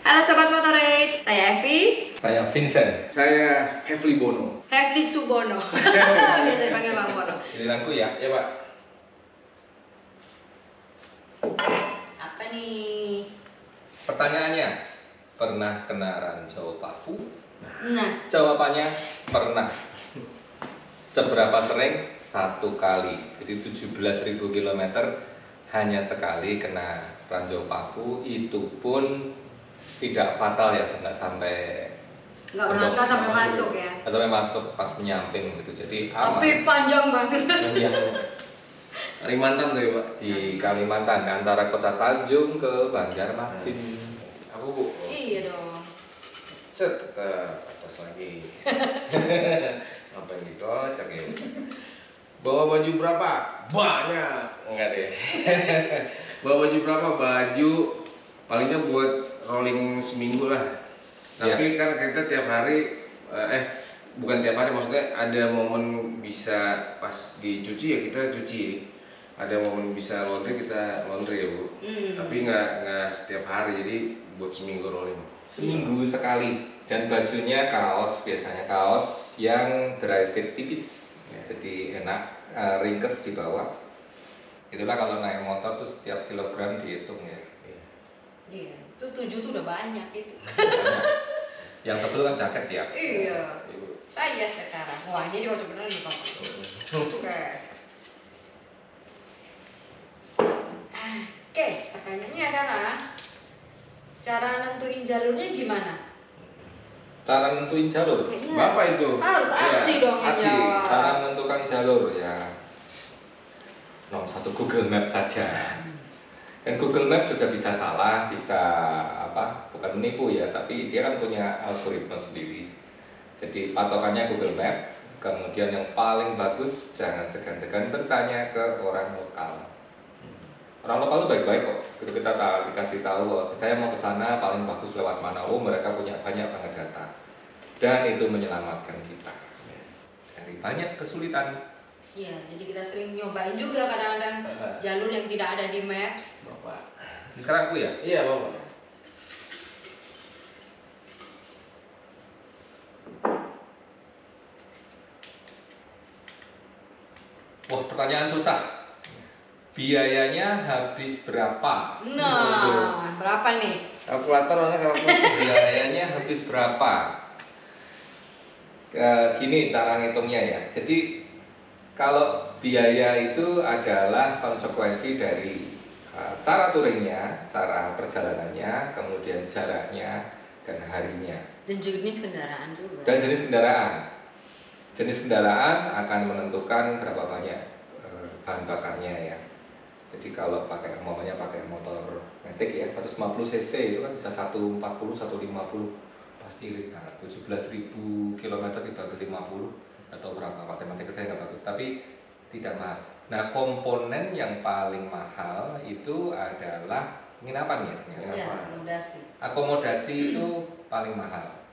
Halo Sobat Motorade, saya Evi. Saya Vincent. Saya Hefli Bono. Hefli Subono. Biasa dipanggil Bang Bono. Giliranku ya? Ya Pak. Apa nih? Pertanyaannya, pernah kena ranjau paku? Nah, Jawabannya pernah. Seberapa sering? 1 kali. Jadi 17.000 km hanya sekali kena ranjau paku. Itu pun tidak fatal ya, nggak sampai sampai masuk ya. Nggak sampai masuk pas menyamping gitu. Jadi aman. Tapi panjang banget. Iya. Kalimantan tuh ya Pak. Di Kalimantan antara kota Tanjung ke Banjarmasin. Aku Bu. Iya dong. Set ke atas lagi. Apa yang dikocok ya? Bawa baju berapa? Banyak. Enggak deh. Bawa baju berapa? Baju palingnya buat rolling seminggu lah. Tapi kan kita tiap hari bukan tiap hari, maksudnya ada momen bisa pas dicuci ya kita cuci. Ada momen bisa laundry kita laundry ya Bu. Tapi nggak setiap hari, jadi buat seminggu rolling. Seminggu sekali. Dan bajunya kaos, biasanya kaos yang dry fit tipis, jadi enak, ringkes di bawah. Itulah kalau naik motor tuh setiap kilogram dihitung ya. Iya, itu 7 tuh udah banyak itu. Yang tebel kan jaket ya. Iya. Saya sekarang, wah ini juga bener nih Pak. Oke. Oke, pertanyaannya adalah cara nentuin jalurnya gimana? Cara nentuin jalur. Kayaknya Bapak itu harus arsi dong yang arsi. jawab. Cara menentukan jalur ya. Nomor 1 Google Map saja. Dan Google Map juga bisa salah, bisa bukan menipu ya, tapi dia kan punya algoritma sendiri. Jadi patokannya Google Map. Kemudian yang paling bagus jangan segan-segan bertanya ke orang lokal. Orang lokal itu baik-baik kok. Gitu kita dikasih tahu bahwa saya mau ke sana paling bagus lewat mana. Oh, mereka punya banyak banget data. Dan itu menyelamatkan kita dari banyak kesulitan. Iya, jadi kita sering nyobain juga kadang-kadang jalur yang tidak ada di maps. Bapak. Ini sekarang aku ya. Iya Bapak. Wah, pertanyaan susah. Biayanya habis berapa? Nah, berapa nih? Kalkulator mana kalkulator? Biayanya habis berapa? Gini cara ngitungnya ya. Jadi kalau biaya itu adalah konsekuensi dari cara touringnya, cara perjalanannya, kemudian jaraknya, dan harinya. Dan jenis kendaraan juga. Dan jenis kendaraan. Jenis kendaraan akan menentukan berapa banyak bahan bakarnya ya. Jadi kalau pakai motor matic ya 150 cc itu kan bisa 140, 150 pasti irit banget. 17.000 km dibagi 50 atau berapa, matematika saya nggak bagus, tapi tidak mahal. Nah, komponen yang paling mahal itu adalah penginapan ya. Iya, akomodasi. Akomodasi itu paling mahal.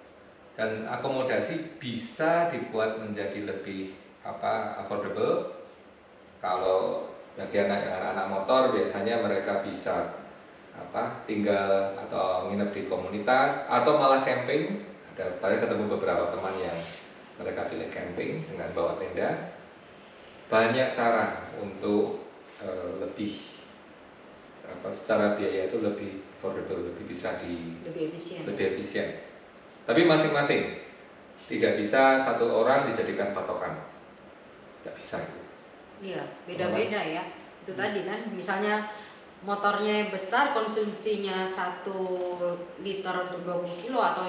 Dan akomodasi bisa dibuat menjadi lebih affordable. Kalau bagi anak-anak motor biasanya mereka bisa tinggal atau nginep di komunitas atau malah camping. Saya ketemu beberapa teman yang mereka pilih camping dengan bawa tenda. Banyak cara untuk lebih secara biaya itu lebih affordable, lebih efisien. Tapi masing-masing, tidak bisa satu orang dijadikan patokan, tidak bisa itu. Iya, beda-beda ya. Itu tadi kan, misalnya motornya besar, konsumsinya 1 liter untuk 20 kilo atau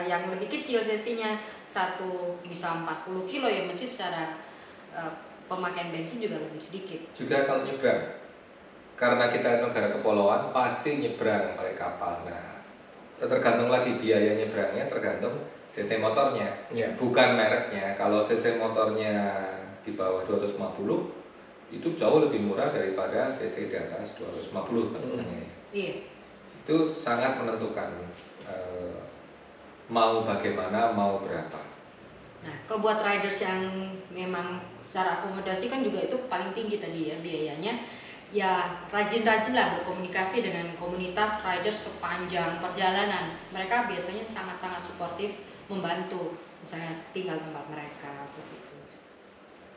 yang lebih kecil cc-nya bisa 40 kilo ya, mesti secara pemakaian bensin juga lebih sedikit. Juga kalau nyebrang, karena kita negara kepulauan pasti nyebrang pakai kapal. Nah, tergantung lagi biaya nyebrangnya, tergantung cc motornya, bukan mereknya. Kalau cc motornya di bawah 250 itu jauh lebih murah daripada cc di atas 250 batasannya. Iya. Itu sangat menentukan mau bagaimana, mau berapa. Nah, kalau buat riders yang memang secara akomodasi kan juga itu paling tinggi tadi ya biayanya. ya rajin-rajinlah berkomunikasi dengan komunitas riders sepanjang perjalanan. Mereka biasanya sangat-sangat suportif, membantu, misalnya tinggal tempat mereka begitu.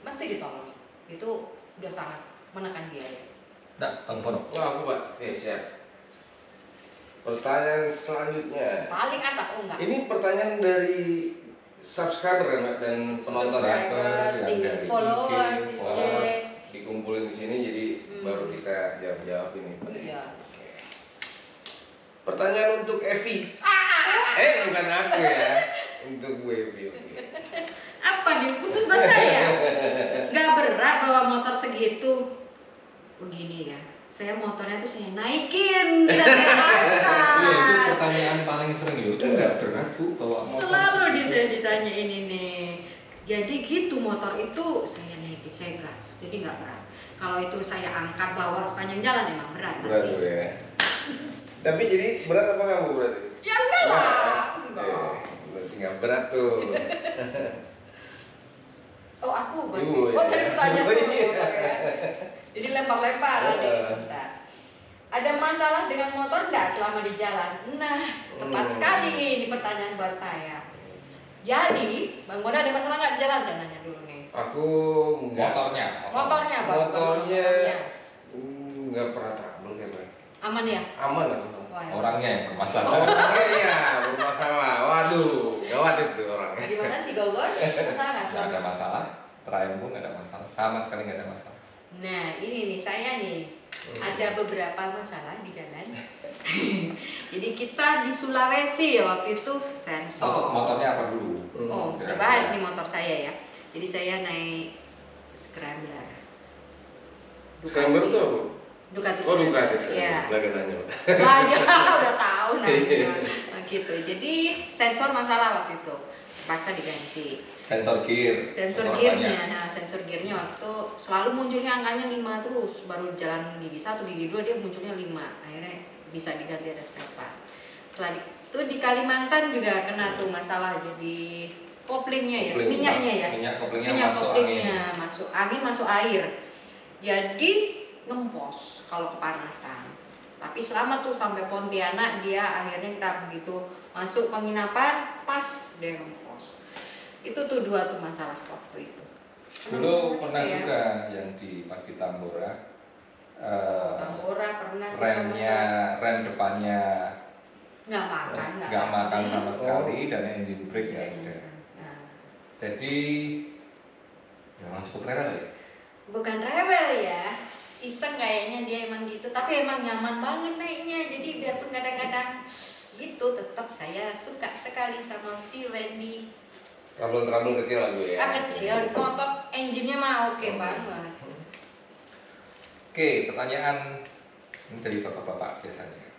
Mesti ditolong. Itu udah sangat menekan biaya. Nah, Bang Bono. Wah, aku Pak. Oke, siap. Pertanyaan selanjutnya. Paling atas enggak? Ini pertanyaan dari subscriber kan Pak, dan penonton ya. Subscribers, yang dari followers, IG, Followers dikumpulin di sini jadi baru kita jawab ini. Iya. Oke. Pertanyaan untuk Evi. Bukan aku ya. Untuk Bu Evi. Oke. Apa nih khusus buat saya? Nggak berat bawa motor segitu. Begini ya, saya motornya tuh saya naikin, tidak saya angkat. Iya, itu pertanyaan paling sering ya. Itu nggak berat Bu bawa motor. Selalu saya ditanya ini nih. Jadi gitu motor itu saya naikin, saya gas, jadi nggak berat. Kalau itu saya angkat bawa sepanjang jalan emang berat. Berat nanti. tuh ya. Tapi jadi berat apa kamu berarti? Ya enggak lah. Enggak. Berarti nggak berat tuh. Oh aku berarti. Ibu, Oh ya. jadi pertanyaan Oh, dulu, iya. ya. Jadi lempar-lempar nih. Bentar. Ada masalah dengan motor enggak selama di jalan? Nah, tepat sekali ini pertanyaan buat saya. Jadi, Bang Bono ada masalah nggak di jalan? Saya nanya dulu nih. Aku nggak. Motornya. Motornya, Bang. Motornya Motornya. nggak pernah trouble kayak Pak. Aman ya? Aman aku. Wah, ya. Orangnya yang bermasalah. Orangnya iya bermasalah. Waduh, gawat itu orangnya. Gimana sih Gogor? Masalah nggak Nggak selama? ada masalah. Terakhir pun nggak ada masalah. Sama sekali nggak ada masalah. Nah, ini nih saya nih ada beberapa masalah di jalan. Jadi kita di Sulawesi ya waktu itu sensor. Motornya apa dulu? Oh, udah bahas nih motor saya ya. Jadi saya naik Scrambler. Scrambler tuh apa? Ducati. Oh, Ducati. Iya. Lagi nanya Pak. Banyak udah tahu nanya. Gitu. Jadi sensor masalah waktu itu. Paksa diganti. Sensor gear. Sensor motor gearnya, apanya? nah sensor gearnya waktu selalu munculnya angkanya 5 terus. Baru jalan gigi 1, gigi 2 dia munculnya 5. Akhirnya bisa diganti ada spare part. Setelah itu di Kalimantan juga kena tuh masalah jadi koplingnya ya, Kopling, minyaknya ya. Minyak koplingnya Minyak masuk koplingnya angin. masuk angin, masuk air. Jadi ngempos kalau kepanasan. Tapi selama tuh sampai Pontianak dia akhirnya kita begitu masuk penginapan pas dia ngempos. Itu tuh 2 tuh masalah waktu itu. Dulu pernah Ya. juga yang di pas di Tambora. Tambora pernah kita Remnya, rem depannya nggak makan, nggak makan sama Oh. sekali dan engine brake nggak ada. Nah, Jadi memang cukup rewel ya. bukan rewel ya, iseng kayaknya dia emang gitu, tapi emang nyaman banget naiknya. Jadi biarpun kadang-kadang gitu, tetap saya suka sekali sama si Wendy. Trouble kecil lah Bu ya. Kecil, motor engine-nya mah oke banget. Oke, pertanyaan ini dari bapak-bapak biasanya.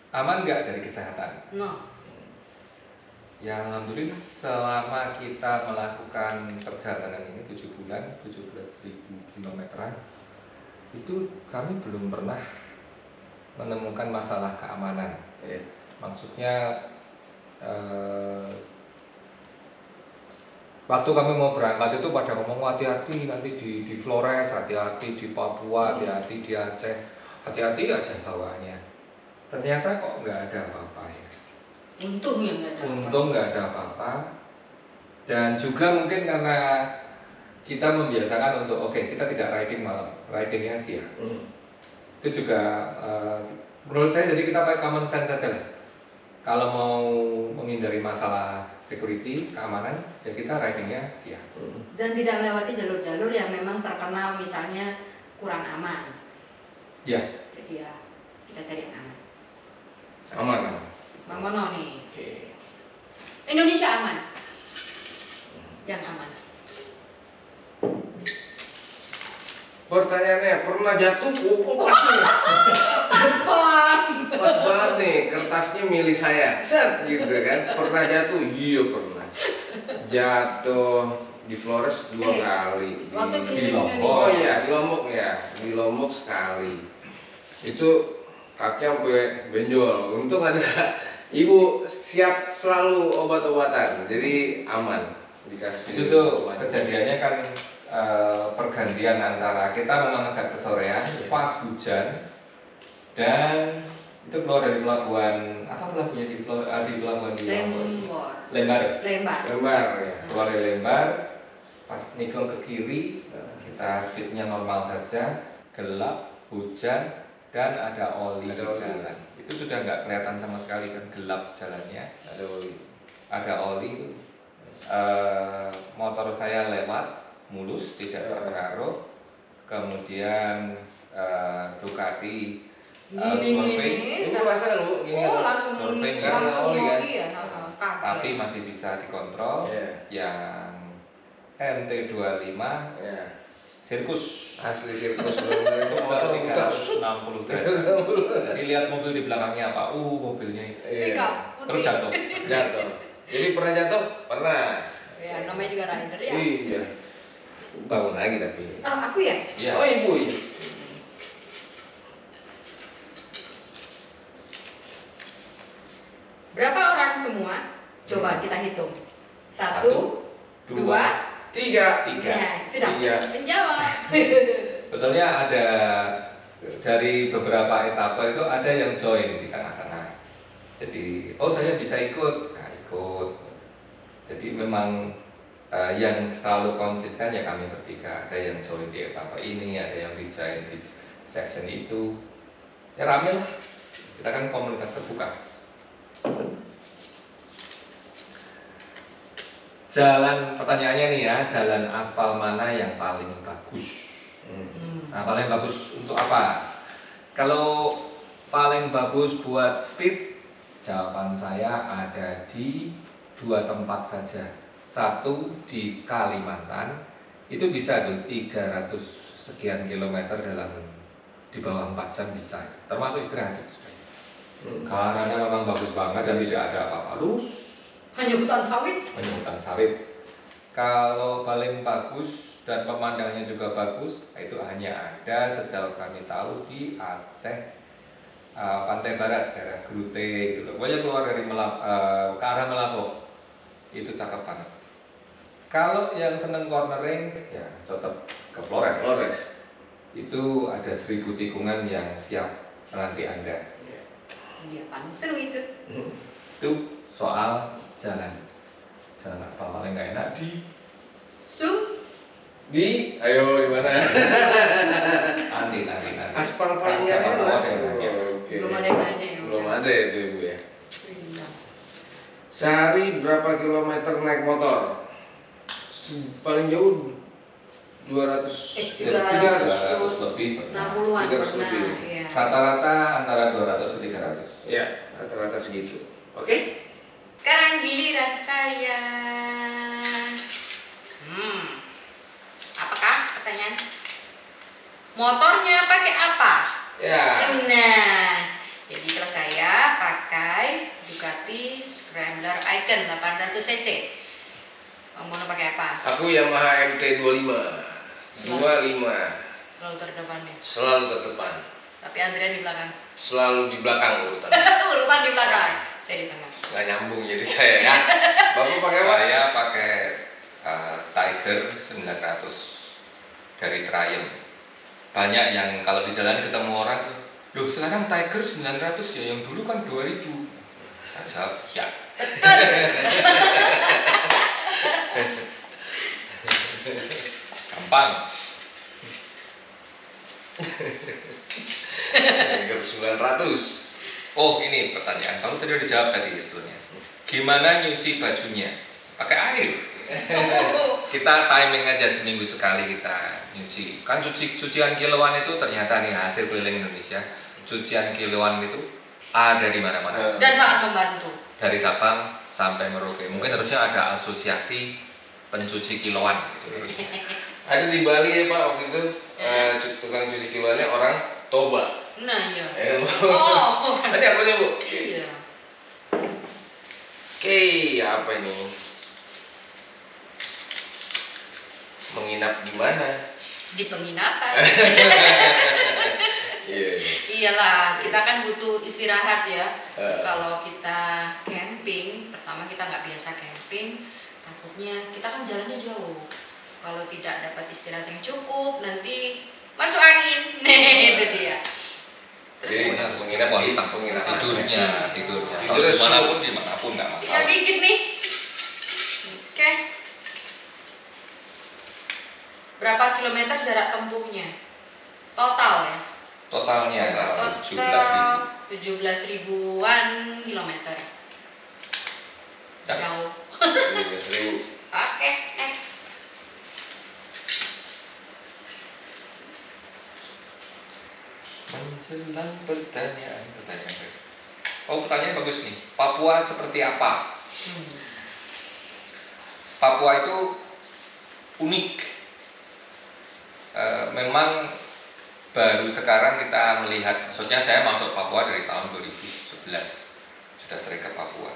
Aman nggak dari kejahatan? No, Ya alhamdulillah selama kita melakukan perjalanan ini 7 bulan, 17.000 kilometeran, itu kami belum pernah menemukan masalah keamanan. Iya. Maksudnya waktu kami mau berangkat itu pada ngomong hati-hati nanti di Flores, hati-hati di Papua, hati-hati di Aceh, hati-hati aja bawaannya. Ternyata kok nggak ada apa-apa ya. untungnya nggak ada. Untung nggak ada apa-apa. Dan juga mungkin karena kita membiasakan untuk oke, kita tidak riding malam, ridingnya siang. Itu juga menurut saya jadi kita pakai common sense saja lah. Kalau mau menghindari masalah security, keamanan, ya kita ridingnya siang. Dan tidak melewati jalur-jalur yang memang terkenal misalnya kurang aman. Ya. Jadi ya kita cari yang aman. Aman. Bang Mono nih, Oke. Indonesia aman. Yang aman. Pertanyaannya, pernah jatuh? Oh, pasti. Pas banget nih, kertasnya milih saya. Set gitu kan. Pernah jatuh? Iya pernah. Jatuh di Flores 2 kali. Waktu di keliling Lombok. Indonesia. Oh iya, di Lombok ya. Di Lombok sekali. Itu kaki sampai benjol. Untung ada ibu siap selalu obat-obatan. Jadi aman. Dikasih Itu tuh obat. kejadiannya kan pergantian antara kita memang agak kesorean, pas hujan, dan itu keluar dari pelabuhan apa pelabuhannya di pelabuhan di Lembar. Ya. Keluar dari Lembar, pas nikung ke kiri, kita speednya normal saja, gelap, hujan, dan ada oli di jalan. Itu sudah nggak kelihatan sama sekali kan, gelap jalannya. Ada oli. Motor saya lewat mulus, tidak terpengaruh. Kemudian Ducati survei, itu rasa lu ini langsung survei karena oli kan. Iya, tapi masih bisa dikontrol. Yang MT25 sirkus asli sirkus benar itu motor 360 derajat. Jadi lihat mobil di belakangnya apa? Mobilnya itu. Terus jatuh. Jadi pernah jatuh? Pernah. Ya, namanya juga rider ya. Iya. Bangun lagi tapi. Aku ya? Iya. Oh, ibu. Berapa orang semua? Coba kita hitung. 1, 2, 3. Ya, sudah. 3. Menjawab. Betulnya ada dari beberapa etapa itu ada yang join di tengah-tengah. Jadi, saya bisa ikut. Nah, ikut. Jadi memang yang selalu konsisten ya kami bertiga. Ada yang join di etapa ini, ada yang di join di section itu. Ya rame lah. Kita kan komunitas terbuka. Jalan, pertanyaannya nih ya, jalan aspal mana yang paling bagus? Nah, paling bagus untuk apa? Kalau paling bagus buat speed, jawaban saya ada di 2 tempat saja. Satu di Kalimantan, itu bisa tuh 300 sekian kilometer di bawah 4 jam bisa, termasuk istirahat itu. Karena memang bagus banget dan tidak ada apa-apa, lurus. Hanya hutan sawit. Kalau paling bagus dan pemandangannya juga bagus, itu hanya ada sejauh kami tahu di Aceh, pantai barat, daerah Grute gitu loh. Pokoknya keluar dari ke arah Melapo, itu cakep banget. Kalau yang seneng cornering, ya tetap ke Flores. Itu ada 1000 tikungan yang siap menanti Anda. Iya, paling seru itu. Itu soal jalan aspal paling nggak enak di ayo di mana? nanti Aspal paling nggak enak. Belum ada yang nanya ya. Belum ada itu ibu ya. Sehari berapa kilometer naik motor? Paling jauh 200 300 lebih 60-an 300 pernah. lebih. Iya. Rata-rata antara 200 ke 300. Ya, rata-rata segitu. Oke. Sekarang giliran saya. Apakah pertanyaan? Motornya pakai apa? Ya. Nah, jadi kalau saya pakai Ducati Scrambler Icon 800 cc. Kamu mau pakai apa? Aku Yamaha MT25. 25. Selalu terdepan ya. Selalu terdepan. Tapi Andrea di belakang. Selalu di belakang urutan. Urutan di belakang. Saya di tengah. Nggak nyambung jadi saya ya. Bapak pakai apa? Saya pakai Tiger 900 dari Triumph. Banyak yang kalau di jalan ketemu orang, loh sekarang Tiger 900 ya, yang dulu kan 2000. Saya jawab, ya. Betul. Gampang. Tiger 900. Oh ini pertanyaan, kamu tadi udah jawab tadi sebelumnya. Gimana nyuci bajunya? Pakai air. Kita timing aja seminggu sekali kita nyuci. Kan cucian kiloan itu ternyata nih hasil keliling Indonesia. Cucian kiloan itu ada di mana-mana. Dan sangat membantu. Dari Sabang sampai Merauke. Mungkin harusnya ada asosiasi pencuci kiloan gitu harusnya. Ada di Bali ya Pak waktu itu tukang cuci kiloannya orang Toba. Nah iya. Oh. Tadi apa nih Bu? Iya. Oke, apa ini? Menginap di mana? Di penginapan. Iya. Iyalah, kita kan butuh istirahat ya. Kalau kita camping, pertama kita nggak biasa camping, takutnya kita kan jalannya jauh. Kalau tidak dapat istirahat yang cukup, nanti masuk angin. Itu dia. Terus Jadi, Semuanya harus menginap di kualitas penginapan. tidurnya. Tidurnya Kalau dimanapun nggak tinggal masalah. dikit nih. Oke. Berapa kilometer jarak tempuhnya? Total ya? Totalnya Total 17 ribuan kilometer. Ya. Jauh. 17.000. Oke, next. Menjelang pertanyaan. Oh, pertanyaan bagus nih. Papua seperti apa? Papua itu unik. Memang baru sekarang kita melihat, maksudnya saya masuk Papua dari tahun 2011, sudah sering ke Papua.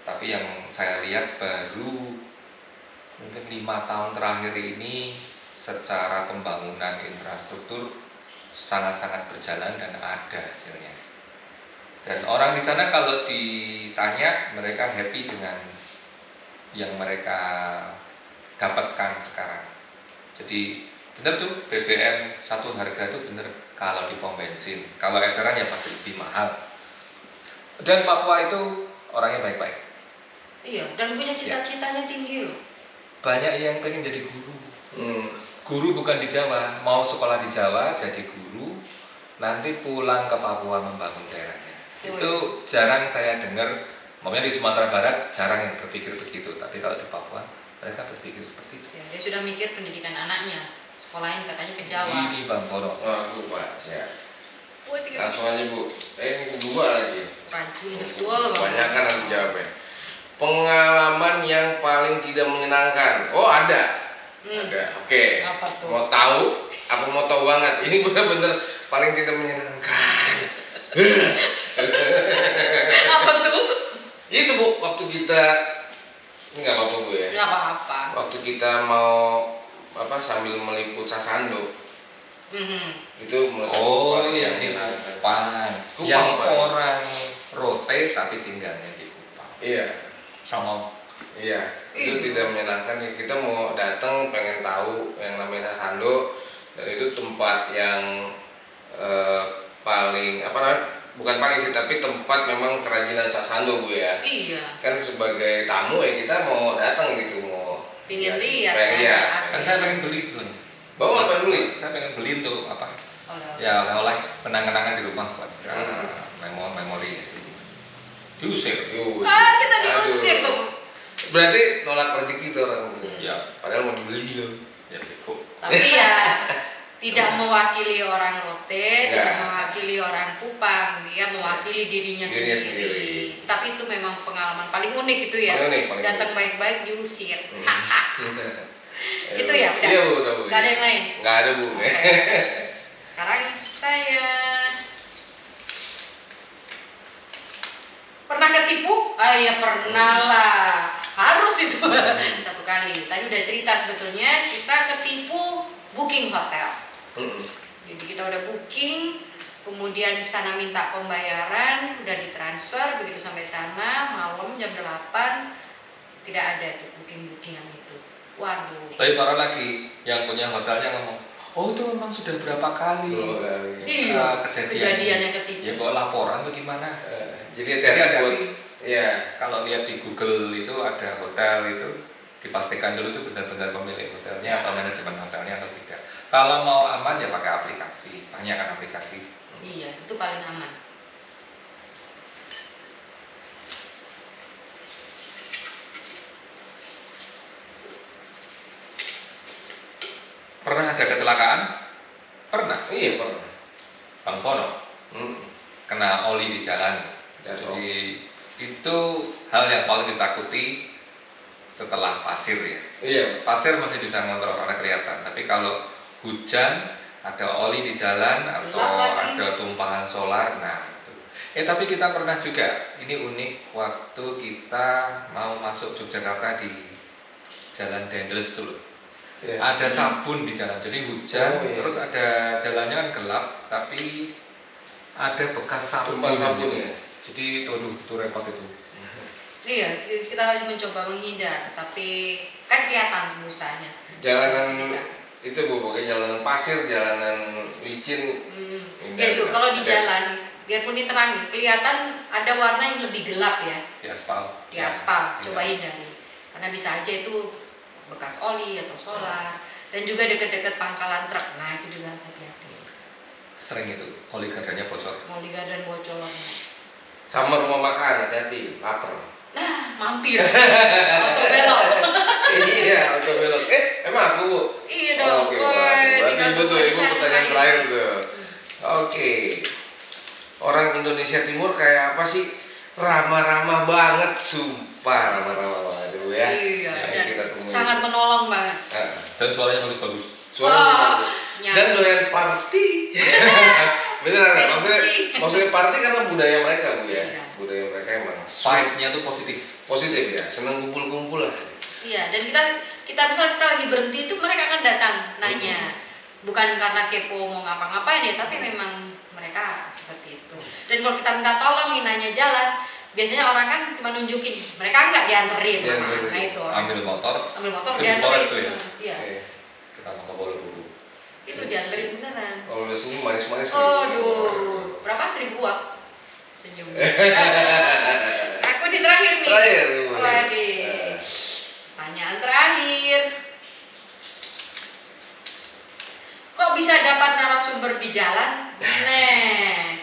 Tapi yang saya lihat baru mungkin 5 tahun terakhir ini secara pembangunan infrastruktur sangat-sangat berjalan dan ada hasilnya. Dan orang di sana kalau ditanya, mereka happy dengan yang mereka dapatkan sekarang. Jadi benar tuh, BBM satu harga itu benar kalau di pom bensin. Kalau eceran ya pasti lebih mahal. Dan Papua itu orangnya baik-baik. Iya, dan punya cita-citanya tinggi loh. Banyak yang pengen jadi guru. Guru bukan di Jawa, mau sekolah di Jawa jadi guru, nanti pulang ke Papua membangun daerahnya. Itu jarang saya dengar. Maksudnya di Sumatera Barat jarang yang berpikir begitu, tapi kalau di Papua mereka berpikir seperti itu. Ya, dia sudah mikir pendidikan anaknya, sekolahin katanya ke Jawa. Ini Bang Bono. Aku Pak, ya. Wah, tiga Langsung aja Bu. Ini kedua lagi. rajin betul. Kebanyakan aku jawabnya. Pengalaman yang paling tidak menyenangkan. Oh ada. Ada. Oke. Apa tuh? Mau tahu? Aku mau tahu banget. Ini benar-benar paling tidak menyenangkan. Apa tuh? Itu Bu, waktu kita ini nggak apa-apa Bu ya. Nggak apa-apa. Waktu kita mau sambil meliput Sasando. Itu menurut aku Oh, paling yang di menyenangkan. Kupang. Kupang, Yang Pak. orang rote tapi tinggalnya di Kupang. Iya. Sama Iya, itu tidak menyenangkan ya. Kita mau datang pengen tahu yang namanya Sasando, dan itu tempat yang paling bukan paling sih, tapi tempat memang kerajinan Sasando Bu ya. Iya. Kan sebagai tamu ya kita mau datang gitu, mau Pingin lihat pengen kan, lihat. kan saya pengen beli sebetulnya. Bawa apa beli? Saya pengen beli untuk apa? Oleh-oleh. Ya oleh-oleh kenang-kenangan di rumah buat memori. Diusir. Kita diusir tuh. Berarti nolak rezeki itu orang Bu. Ya. Padahal mau dibeli loh. Ya kok. Tapi ya tidak mewakili orang rote, Ya. tidak mewakili orang Kupang, dia mewakili dirinya Dirinya sendiri. Tapi itu memang pengalaman paling unik itu ya. Paling unik, paling Datang unik. baik-baik diusir. Itu Itu ya, udah. Iya Bu, udah Bu. Gak ada yang lain. Nggak ada Bu. Oke. Sekarang saya pernah ketipu? Ah ya pernah lah. Harus itu satu kali. Tadi udah cerita sebetulnya kita ketipu booking hotel. Jadi kita udah booking, kemudian di sana minta pembayaran, udah ditransfer, begitu sampai sana malam jam 8 tidak ada tuh booking-bookingan itu. Waduh. Tapi parah lagi, yang punya hotelnya ngomong, oh itu memang sudah berapa kali Iya, kejadian yang ketipu. Ya bawa laporan tuh gimana? Jadi Jadi hati-hati buat hati-hati. ya. Kalau lihat di Google itu ada hotel itu, dipastikan dulu itu benar-benar pemilik hotelnya atau manajemen hotelnya atau tidak. Kalau mau aman ya pakai aplikasi, banyak kan aplikasi. Iya, itu paling aman. Pernah ada kecelakaan? Pernah. Iya pernah. Bang Pono kena oli di jalan. Jadi itu hal yang paling ditakuti setelah pasir ya. Iya. Pasir masih bisa ngontrol karena kelihatan, tapi kalau hujan ada oli di jalan atau ada tumpahan solar, nah itu. Tapi kita pernah juga, ini unik, waktu kita mau masuk Yogyakarta di Jalan Dendels tuh, ada sabun di jalan, jadi hujan, terus ada jalannya kan gelap, tapi ada bekas sabun Tumpahan sabun gitu. ya? Jadi itu repot itu. Iya, kita mencoba menghindar, tapi kan kelihatan busanya. Jalanan Bisa. itu Bu, pokoknya jalanan pasir, jalanan licin. Ya itu kalau di jalan, biarpun diterangi, kelihatan ada warna yang lebih gelap ya Di aspal. di aspal. Iya. Coba hindari, karena bisa aja itu bekas oli atau solar, dan juga deket-deket pangkalan truk. Nah itu juga harus hati-hati. Sering itu oli gardannya bocor. Mau liga dan bocor. Sama rumah makan, hati-hati, lapar. Nah, mampir. Auto belok. Iya, auto belok. Emang aku Bu? Iya dong. Oke, Woy, berarti tinggal Ibu tunggu tuh, di Ibu sana pertanyaan terakhir tuh. Oke. Orang Indonesia Timur kayak apa sih? Ramah-ramah banget, sumpah ramah-ramah banget Bu ya. Iya, Yang dan kita temuin. sangat menolong banget. Nah, Dan suaranya bagus-bagus. suara Wah, bagus. nyanyi. Dan doyan party. Beneran, Pensi. maksudnya party karena budaya mereka Bu ya. Iya. Budaya mereka emang Vibe-nya tuh positif. positif ya, seneng kumpul-kumpul lah. Iya, dan kita misal kita lagi berhenti itu mereka akan datang nanya. Bukan karena kepo mau ngapa-ngapain ya, tapi memang mereka seperti itu. Dan kalau kita minta tolong nih nanya jalan, biasanya orang kan cuma nunjukin, mereka nggak dianterin. Dianterin. Nah itu. Ambil motor. Ambil motor Itu di dianterin. Forest tuh ya? Iya. Oke. Kita mau ke Borobudur. Itu dianterin beneran. Kalau udah senyum manis-manis. Aduh, berapa 1.000 wak? Senyum. Aku di terakhir nih. Terakhir. Bu. Waduh. Pertanyaan terakhir. Kok bisa dapat narasumber di jalan? Nah,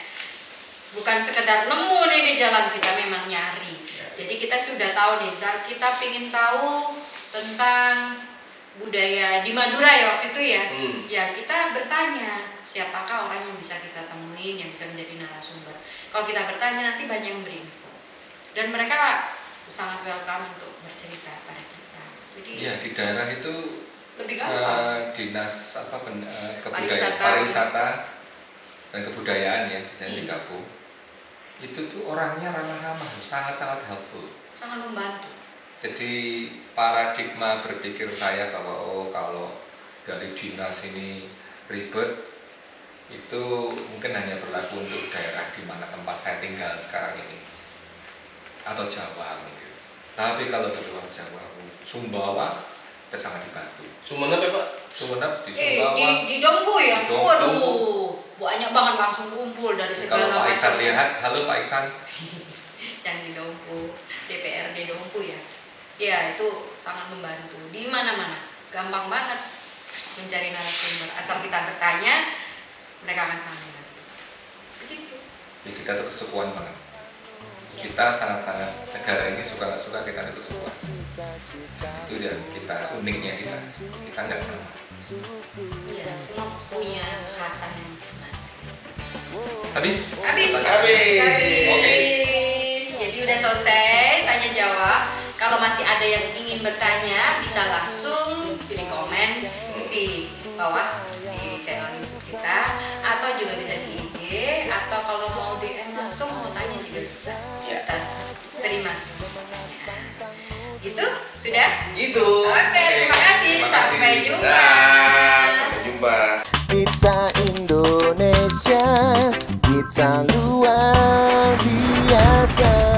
bukan sekedar nemu nih di jalan, kita memang nyari. Jadi kita sudah tahu nih, kita ingin tahu tentang budaya di Madura ya waktu itu ya. Ya kita bertanya siapakah orang yang bisa kita temuin yang bisa menjadi narasumber. Kalau kita bertanya nanti banyak yang beri info. Dan mereka sangat welcome untuk bercerita pada kita. Jadi Iya, di daerah itu lebih gampang. dinas Pariwisata. pariwisata dan kebudayaan ya biasanya Iya. digabung. Itu tuh orangnya ramah-ramah, sangat-sangat helpful. Sangat membantu. Jadi paradigma berpikir saya bahwa oh kalau dari dinas ini ribet itu mungkin hanya berlaku untuk daerah di mana tempat saya tinggal sekarang ini atau Jawa mungkin. Tapi kalau di luar Jawa, Sumbawa kita sangat dibantu. Sumenep ya Pak? Sumenep di Sumbawa. Di Dompu ya? Di Dompu. Waduh, banyak banget langsung kumpul dari Kalau segala Pak Iksan macam. lihat, halo Pak Iksan. Yang di Dompu, DPRD Dompu ya. Ya itu sangat membantu di mana-mana. Gampang banget mencari narasumber. Asal kita bertanya, mereka akan sangat membantu. Begitu. Ya, kita tuh kesukuan banget. Kita sangat-sangat negara ini suka nggak suka kita itu kesukuan. Itu ya kita uniknya kita nggak sama. Iya, semua punya khasannya masing-masing. Habis? Habis. Oke. Jadi udah selesai tanya jawab. Kalau masih ada yang ingin bertanya bisa langsung pilih komen di bawah di channel YouTube kita atau juga bisa di IG atau kalau mau DM langsung mau tanya juga bisa. Kita terima semuanya. Gitu sudah? Gitu. Oke, terima kasih. Terima kasih. Sampai jumpa. Dah, sampai jumpa. Kita Indonesia, kita luar biasa.